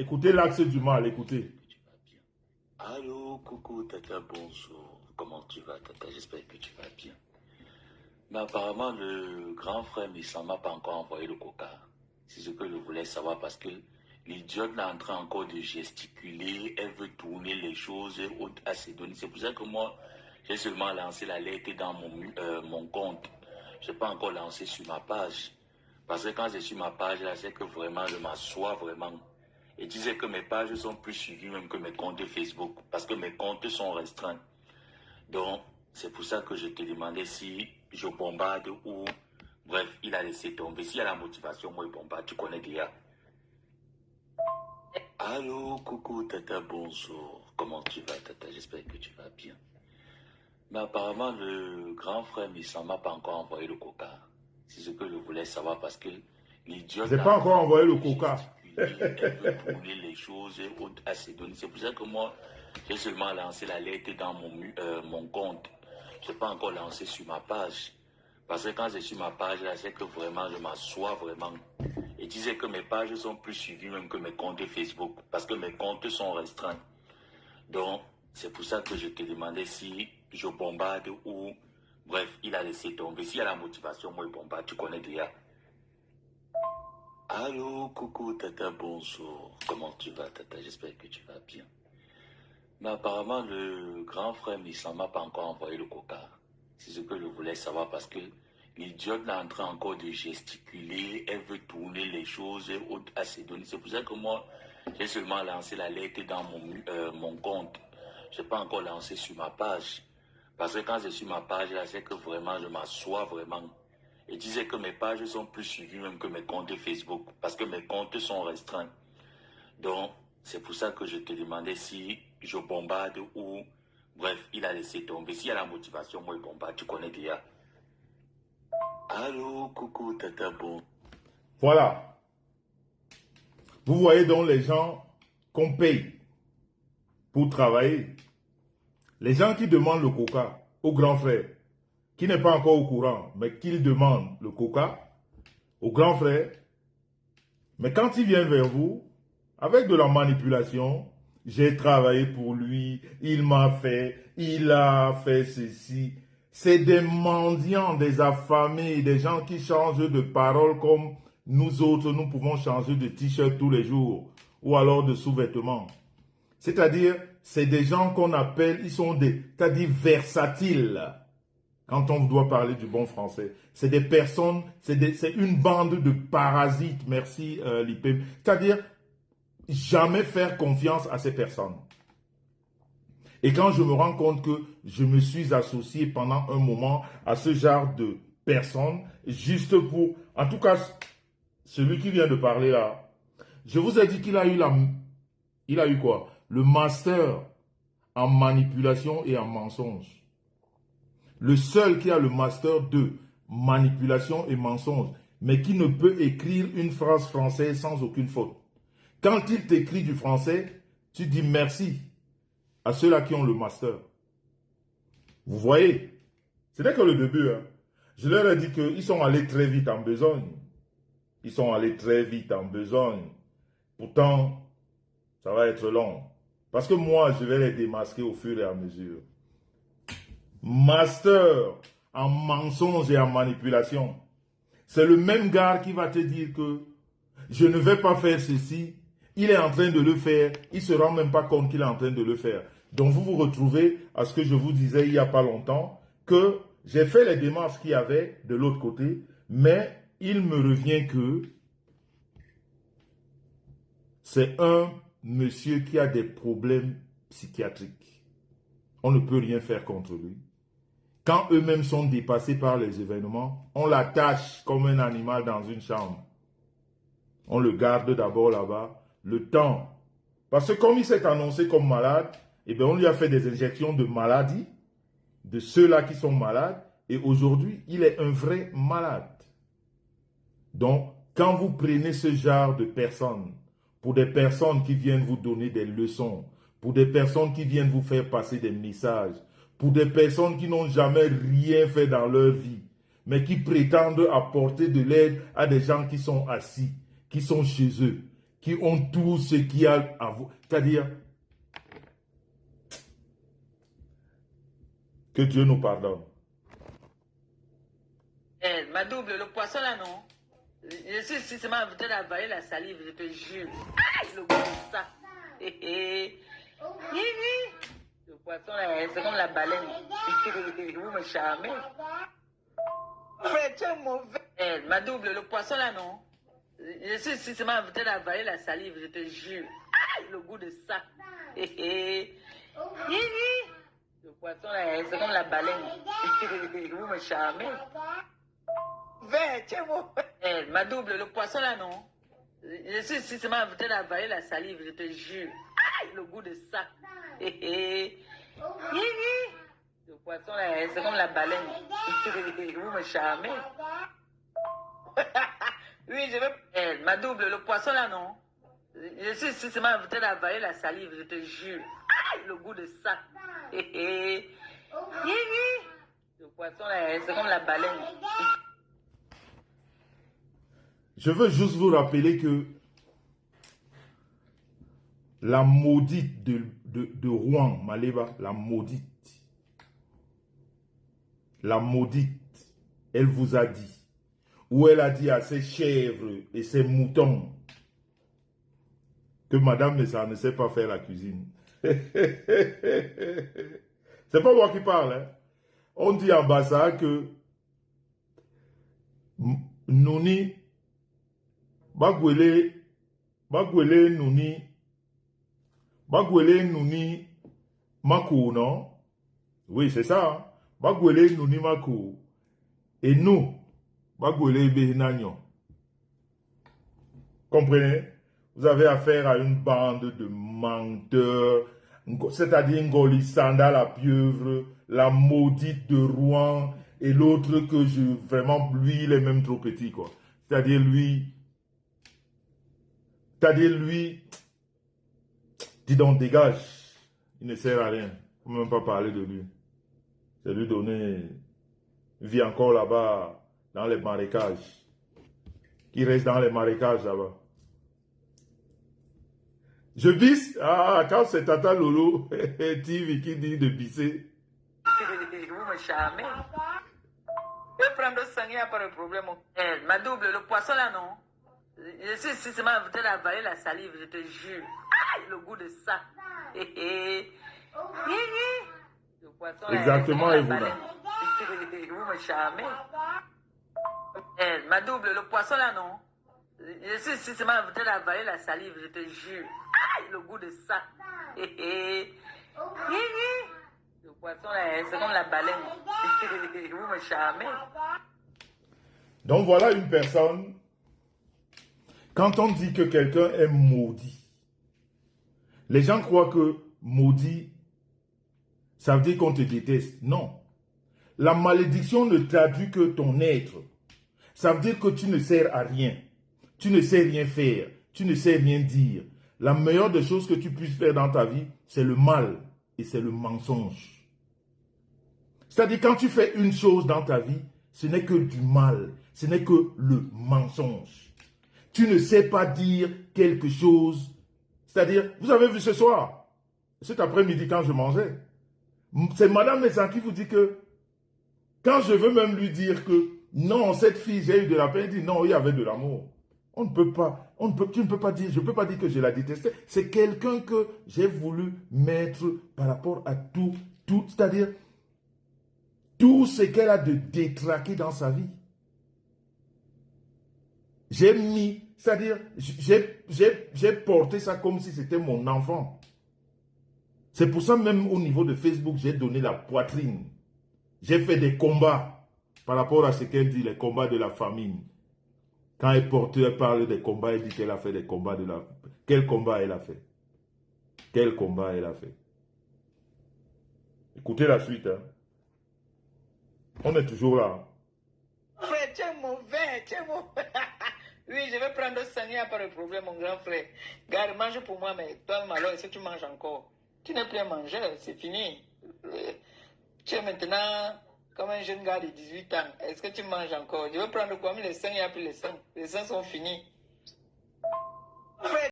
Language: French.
Écoutez l'axe du mal, écoutez. Tu vas bien. Allô, coucou, Tata, bonjour. Comment tu vas, Tata? J'espère que tu vas bien. Mais apparemment, le grand frère Missa m'a pas encore envoyé le coca. C'est ce que je voulais savoir parce que l'idiote est en train encore de gesticuler. Elle veut tourner les choses à ses données. C'est pour ça que moi, j'ai seulement lancé la lettre dans mon compte. Je n'ai pas encore lancé sur ma page. Parce que quand c'est sur ma page, là, c'est que vraiment, je m'assois vraiment. Et disait que mes pages sont plus suivies même que mes comptes Facebook. Parce que mes comptes sont restreints. Donc, c'est pour ça que je te demandais si je bombarde ou... Bref, il a laissé tomber. S'il y a la motivation, moi, il bombarde. Tu connais déjà. Allô, coucou, Tata, bonjour. Comment tu vas, Tata? J'espère que tu vas bien. Mais apparemment, le grand frère Missa m'a pas encore envoyé le coca. C'est ce que je voulais savoir parce que l'idiote Je n'ai pas encore envoyé le coca. elle veut tourner les choses à ses données. C'est pour ça que moi, j'ai seulement lancé la lettre dans mon compte. Je n'ai pas encore lancé sur ma page. Parce que quand c'est sur ma page, là, c'est que vraiment, je m'assois vraiment. Et disait que mes pages sont plus suivies même que mes comptes Facebook. Parce que mes comptes sont restreints. Donc, c'est pour ça que je te demandais si je bombarde ou... Bref, il a laissé tomber. S'il y a la motivation, moi, il bombarde. Tu connais déjà. Allô, coucou, Tata, bonjour. Comment tu vas, Tata? J'espère que tu vas bien. Mais apparemment, le grand frère Missa m'a pas encore envoyé le coca. C'est ce que je voulais savoir parce que l'idiote est en train encore de gesticuler. Elle veut tourner les choses à ses données. C'est pour ça que moi, j'ai seulement lancé la lettre dans mon compte. Je n'ai pas encore lancé sur ma page. Parce que quand c'est sur ma page, là, c'est que vraiment, je m'assois vraiment. Et disait que mes pages sont plus suivies même que mes comptes Facebook. Parce que mes comptes sont restreints. Donc, c'est pour ça que je te demandais si je bombarde ou... Bref, il a laissé tomber. S'il y a la motivation, moi, il bombarde. Tu connais déjà. Allô, coucou, Tata, bon. Voilà. Vous voyez donc les gens qu'on paye pour travailler. Les gens qui demandent le coca au grand frère, qui n'est pas encore au courant, mais qui demande le coca au grand frère, mais quand il vient vers vous, avec de la manipulation, j'ai travaillé pour lui, il m'a fait, il a fait ceci. C'est des mendiants, des affamés, des gens qui changent de parole comme nous autres, nous pouvons changer de t-shirt tous les jours ou alors de sous-vêtements. C'est-à-dire, c'est des gens qu'on appelle, ils sont des, c'est-à-dire versatiles. Quand on doit parler du bon français, c'est des personnes, c'est une bande de parasites, merci l'IPM. C'est-à-dire, jamais faire confiance à ces personnes. Et quand je me rends compte que je me suis associé pendant un moment à ce genre de personnes, juste pour, en tout cas, celui qui vient de parler là, je vous ai dit qu'il a eu il a eu quoi? Le master en manipulation et en mensonge. Le seul qui a le master de manipulation et mensonge, mais qui ne peut écrire une phrase française sans aucune faute. Quand il t'écrit du français, tu dis merci à ceux-là qui ont le master. Vous voyez, ce n'est que le début. Hein. Je leur ai dit qu'ils sont allés très vite en besogne. Ils sont allés très vite en besogne. Pourtant, ça va être long. Parce que moi, je vais les démasquer au fur et à mesure. Master en mensonge et en manipulation. C'est le même gars qui va te dire que je ne vais pas faire ceci. Il est en train de le faire. Il ne se rend même pas compte qu'il est en train de le faire. Donc vous vous retrouvez à ce que je vous disais il n'y a pas longtemps, que j'ai fait les démarches qu'il y avait de l'autre côté, mais il me revient que c'est un monsieur qui a des problèmes psychiatriques. On ne peut rien faire contre lui. Quand eux-mêmes sont dépassés par les événements, on l'attache comme un animal dans une chambre. On le garde d'abord là-bas, le temps. Parce que comme il s'est annoncé comme malade, eh bien on lui a fait des injections de maladie, de ceux-là qui sont malades, et aujourd'hui, il est un vrai malade. Donc, quand vous prenez ce genre de personnes, pour des personnes qui viennent vous donner des leçons, pour des personnes qui viennent vous faire passer des messages, pour des personnes qui n'ont jamais rien fait dans leur vie, mais qui prétendent apporter de l'aide à des gens qui sont assis, qui sont chez eux, qui ont tout ce qu'il y a à vous. C'est-à-dire, que Dieu nous pardonne. Ma double, le poisson là, non? Je suis systématiquement invité d'avaler la salive, je te jure. Aïe, le goût de ça. Le poisson là, c'est comme la baleine. Vous me charmez. Tu es mauvais. Ma double, le poisson là, non? Je suis systématiquement invité d'avaler la salive, je te jure. Aïe, le goût de ça. Le poisson là, c'est comme la baleine. Vous me charmez. Ma double, le poisson là, non? Je suis systématiquement invité d'avaler la salive, je te jure. Aïe, le goût de ça. Le poisson là, c'est comme la baleine. Vous me charmez. Oui, je veux. Ma double, le poisson là, non? Je suis systématiquement invité d'avaler la salive, je te jure. Aïe, le goût de ça. Le poisson là, c'est comme la baleine. Je veux juste vous rappeler que la maudite de Rouen, Maleba, la maudite, elle vous a dit, ou elle a dit à ses chèvres et ses moutons, que Madame Messa ne sait pas faire la cuisine. C'est pas moi qui parle. Hein. On dit en Bassa que Nouni, Bagwele Nouni, Makou, non? Oui, c'est ça. Hein? Bagwele Nouni Makou. Et nous, Bagwele Behinagnon. Comprenez? Vous avez affaire à une bande de menteurs, c'est-à-dire Ngoli Sanda, la pieuvre, la maudite de Rouen, et l'autre que vraiment, lui, il est même trop petit, quoi. C'est-à-dire lui, dis donc, dégage, il ne sert à rien, il ne faut même pas parler de lui. C'est lui donner, il vit encore là-bas, dans les marécages, il reste dans les marécages là-bas. Je bisse. Ah, quand c'est Tata Lolo, TV qui dit de bisser. Vous me charmez. Je vais prendre 5 ans pas de problème. Ma double, le poisson là, non? Je suis systématiquement invité d'avaler la salive, je te jure. Aïe, le goût de ça. Le poisson là, exactement, et vous là. Vous me charmez. Ma double, le poisson là, non? Je suis systématiquement invité d'avaler la salive, je te jure. Aïe, le goût de ça. Le poisson là, c'est comme la baleine. Vous me charmez. Donc voilà une personne, quand on dit que quelqu'un est maudit, les gens croient que maudit, ça veut dire qu'on te déteste. Non. La malédiction ne traduit que ton être. Ça veut dire que tu ne sers à rien. Tu ne sais rien faire. Tu ne sais rien dire. La meilleure des choses que tu puisses faire dans ta vie, c'est le mal et c'est le mensonge. C'est-à-dire, quand tu fais une chose dans ta vie, ce n'est que du mal. Ce n'est que le mensonge. Tu ne sais pas dire quelque chose. C'est-à-dire, vous avez vu ce soir, cet après-midi quand je mangeais, c'est Madame Messa qui vous dit que, quand je veux même lui dire que, non, cette fille, j'ai eu de la peine, elle dit non, il y avait de l'amour. On ne peut pas, tu ne peux pas dire, je ne peux pas dire que je la détestais. C'est quelqu'un que j'ai voulu mettre par rapport à tout, c'est-à-dire tout ce qu'elle a de détraqué dans sa vie. J'ai mis, c'est-à-dire, j'ai porté ça comme si c'était mon enfant. C'est pour ça même au niveau de Facebook, j'ai donné la poitrine. J'ai fait des combats par rapport à ce qu'elle dit, les combats de la famine. Quand elle parle des combats, elle dit qu'elle a fait des combats de la... Quel combat elle a fait? Quel combat elle a fait? Écoutez la suite. Hein. On est toujours là. Frère, tu es mauvais, tu es mauvais. Oui, je vais prendre 5 ans, pas de problème, mon grand frère. Garde, mange pour moi, mais toi, alors, est-ce que tu manges encore? Tu n'es plus un mangeur, c'est fini. Tu es maintenant comme un jeune gars de 18 ans. Est-ce que tu manges encore? Je vais prendre quoi? Mais les 5 ans, puis les 5. Les 5 sont finis.